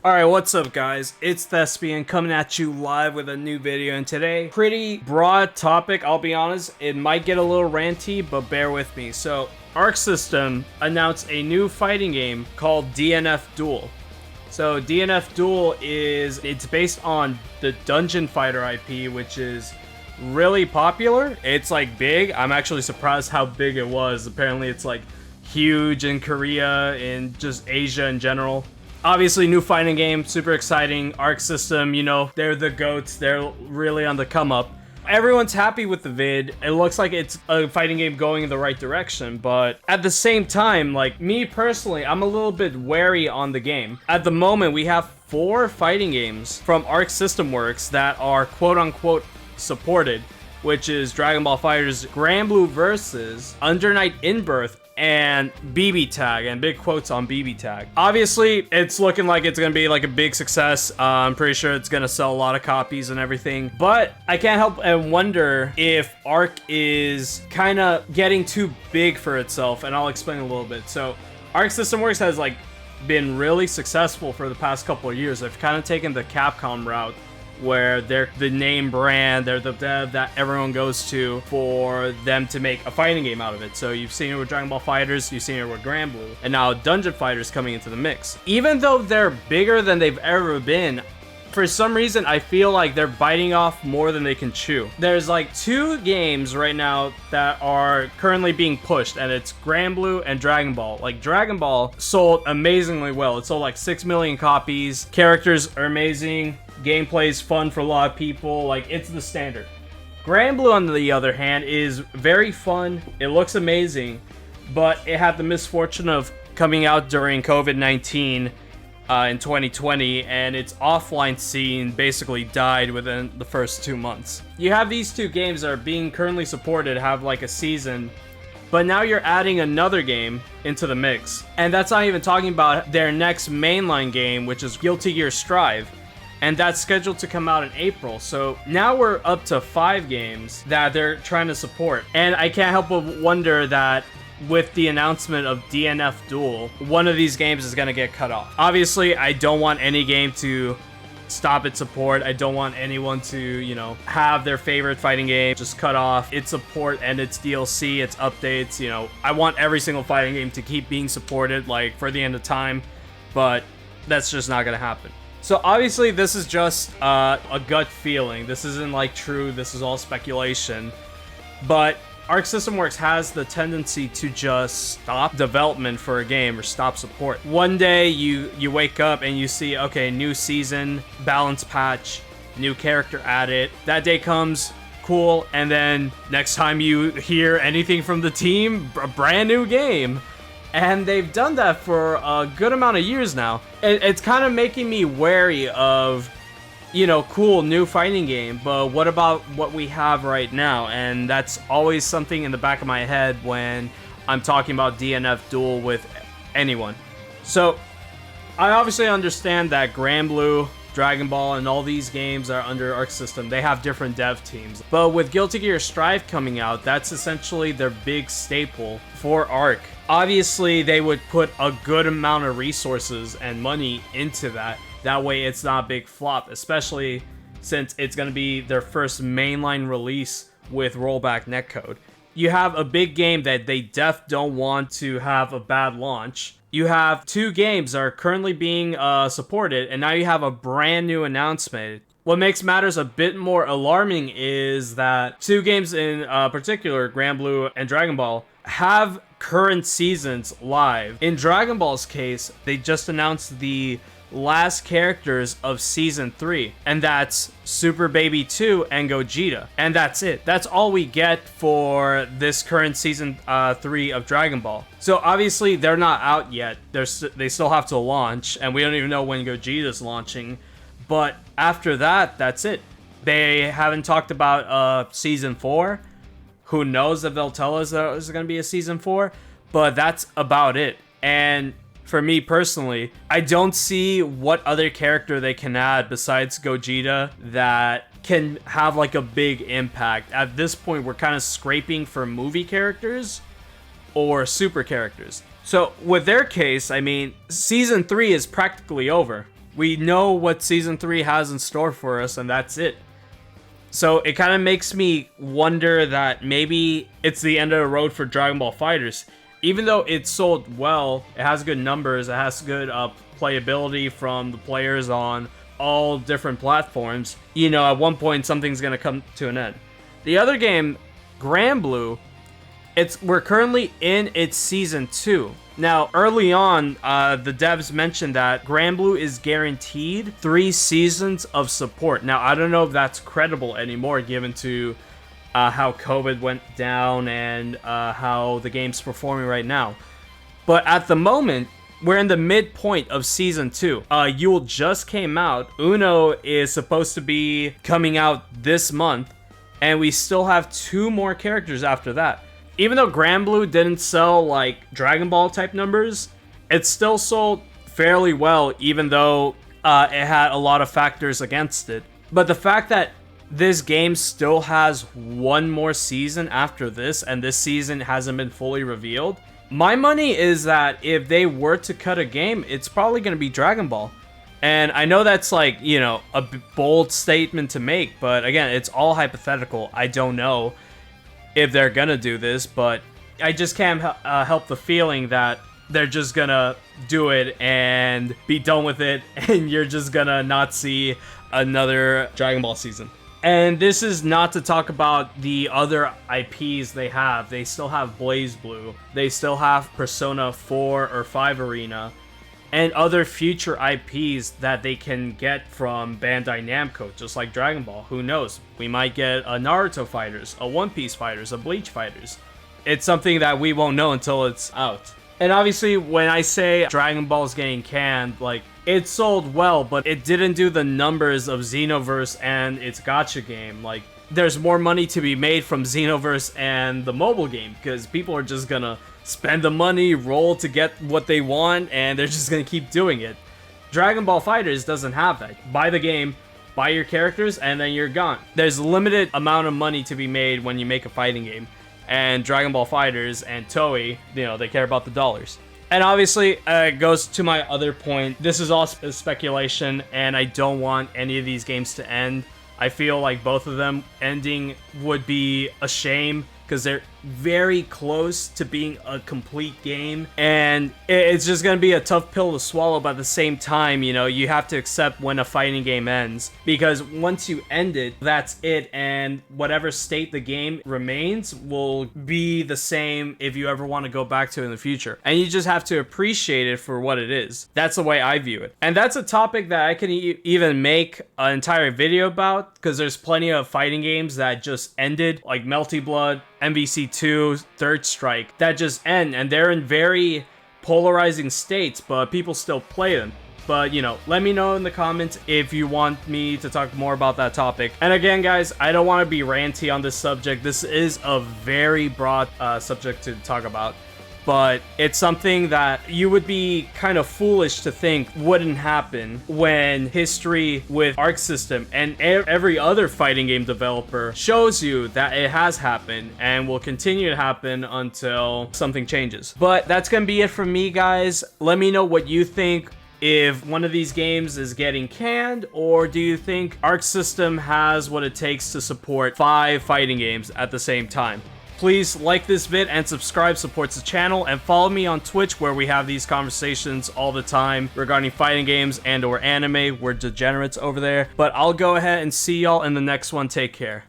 Alright, what's up guys? It's Thespian coming at you live with a new video, and today, pretty broad topic, I'll be honest. It might get a little ranty, but bear with me. So, Arc System announced a new fighting game called DNF Duel. So, DNF Duel it's based on the Dungeon Fighter IP, which is really popular. It's like big. I'm actually surprised how big it was. Apparently it's like huge in Korea and just Asia in general. Obviously, new fighting game, super exciting. Arc System, you know, they're the GOATs. They're really on the come up. Everyone's happy with the vid. It looks like it's a fighting game going in the right direction, but at the same time, like me personally, I'm a little bit wary on the game. At the moment, we have 4 fighting games from Arc System Works that are quote-unquote supported, which is Dragon Ball FighterZ Granblue Versus, Under Night In-Birth, and BB Tag, and big quotes on BB Tag. Obviously, it's looking like it's gonna be like a big success. I'm pretty sure it's gonna sell a lot of copies and everything, but I can't help and wonder if Arc is kind of getting too big for itself, and I'll explain a little bit. So, Arc System Works has like been really successful for the past couple of years. They've kind of taken the Capcom route, where they're the name brand, they're the dev that everyone goes to for them to make a fighting game out of it. So you've seen it with Dragon Ball FighterZ, you've seen it with Granblue, and now Dungeon Fighter's coming into the mix. Even though they're bigger than they've ever been, for some reason I feel like they're biting off more than they can chew. There's like 2 games right now that are currently being pushed, and it's Granblue and Dragon Ball. Like, Dragon Ball sold amazingly well. It sold like 6 million copies. Characters are amazing. Gameplay's fun for a lot of people. Like, it's the standard. Granblue, on the other hand, is very fun. It looks amazing, but it had the misfortune of coming out during COVID-19 in 2020, and its offline scene basically died within the first 2 months. You have these 2 games that are being currently supported, have like a season, but now you're adding another game into the mix. And that's not even talking about their next mainline game, which is Guilty Gear Strive. And that's scheduled to come out in April. So now we're up to 5 games that they're trying to support. And I can't help but wonder that with the announcement of DNF Duel, one of these games is going to get cut off. Obviously, I don't want any game to stop its support. I don't want anyone to, you know, have their favorite fighting game just cut off its support and its DLC, its updates. You know, I want every single fighting game to keep being supported, like, for the end of time. But that's just not going to happen. So obviously this is just a gut feeling. This isn't like true, this is all speculation. But Arc System Works has the tendency to just stop development for a game or stop support. One day you wake up and you see, okay, new season, balance patch, new character added. That day comes, cool, and then next time you hear anything from the team, a brand new game. And they've done that for a good amount of years now. It's kind of making me wary of, you know, cool, new fighting game, but what about what we have right now? And that's always something in the back of my head when I'm talking about DNF Duel with anyone. So, I obviously understand that Granblue, Dragon Ball, and all these games are under Arc System. They have different dev teams. But with Guilty Gear Strive coming out, that's essentially their big staple for Arc. Obviously, they would put a good amount of resources and money into that. That way, it's not a big flop, especially since it's going to be their first mainline release with rollback netcode. You have a big game that they don't want to have a bad launch. You have 2 games that are currently being supported, and now you have a brand new announcement. What makes matters a bit more alarming is that 2 games in particular, Granblue and Dragon Ball, have current seasons live. In Dragon Ball's case, they just announced the last characters of Season 3, and that's Super Baby 2 and Gogeta. And that's it. That's all we get for this current Season 3 of Dragon Ball. So obviously, they're not out yet. They still have to launch, and we don't even know when Gogeta's launching. But after that, that's it. They haven't talked about Season 4. Who knows if they'll tell us there's going to be a Season 4, but that's about it. And for me personally, I don't see what other character they can add besides Gogeta that can have like a big impact. At this point, we're kind of scraping for movie characters or super characters. So with their case, I mean, Season 3 is practically over. We know what Season 3 has in store for us, and that's it. So it kind of makes me wonder that maybe it's the end of the road for Dragon Ball FighterZ. Even though it sold well, it has good numbers, it has good playability from the players on all different platforms, you know, at one point something's gonna come to an end. The other game, Grand Blue, we're currently in its Season 2. Now, early on, the devs mentioned that Grand Blue is guaranteed 3 seasons of support. Now, I don't know if that's credible anymore, given to how COVID went down and how the game's performing right now. But at the moment, we're in the midpoint of Season 2. Yule just came out. Uno is supposed to be coming out this month, and we still have 2 more characters after that. Even though Grand Blue didn't sell like Dragon Ball type numbers, it still sold fairly well, even though it had a lot of factors against it. But the fact that this game still has 1 more season after this, and this season hasn't been fully revealed, my money is that if they were to cut a game, it's probably going to be Dragon Ball. And I know that's like, you know, a bold statement to make, but again, it's all hypothetical. I don't know if they're gonna do this, but I just can't help the feeling that they're just gonna do it and be done with it, and you're just gonna not see another Dragon Ball season. And this is not to talk about the other IPs they have. They still have Blaze Blue, they still have Persona 4 or 5 Arena, and other future IPs that they can get from Bandai Namco, just like Dragon Ball. Who knows? We might get a Naruto Fighters, a One Piece Fighters, a Bleach Fighters. It's something that we won't know until it's out. And obviously, when I say Dragon Ball's getting canned, like, it sold well, but it didn't do the numbers of Xenoverse and its gacha game. Like, there's more money to be made from Xenoverse and the mobile game, because people are just gonna spend the money, roll to get what they want, and they're just gonna keep doing it. Dragon Ball FighterZ doesn't have that. Buy the game, buy your characters, and then you're gone. There's a limited amount of money to be made when you make a fighting game. And Dragon Ball FighterZ and Toei, you know, they care about the dollars. And obviously, it goes to my other point. This is all speculation, and I don't want any of these games to end. I feel like both of them ending would be a shame, because they're very close to being a complete game, and it's just gonna be a tough pill to swallow. But at the same time, you know, you have to accept when a fighting game ends, because once you end it, that's it, and whatever state the game remains will be the same if you ever want to go back to it in the future, and you just have to appreciate it for what it is. That's the way I view it, and that's a topic that I can even make an entire video about, because there's plenty of fighting games that just ended, like Melty Blood, MVC2, Third Strike, that just end, and they're in very polarizing states, but people still play them. But, you know, let me know in the comments if you want me to talk more about that topic. And again, guys, I don't want to be ranty on this subject. This is a very broad subject to talk about, but it's something that you would be kind of foolish to think wouldn't happen when history with Arc System and every other fighting game developer shows you that it has happened and will continue to happen until something changes. But that's gonna be it from me, guys. Let me know what you think, if one of these games is getting canned, or do you think Arc System has what it takes to support 5 fighting games at the same time? Please like this vid and subscribe, supports the channel, and follow me on Twitch, where we have these conversations all the time regarding fighting games and or anime. We're degenerates over there. But I'll go ahead and see y'all in the next one. Take care.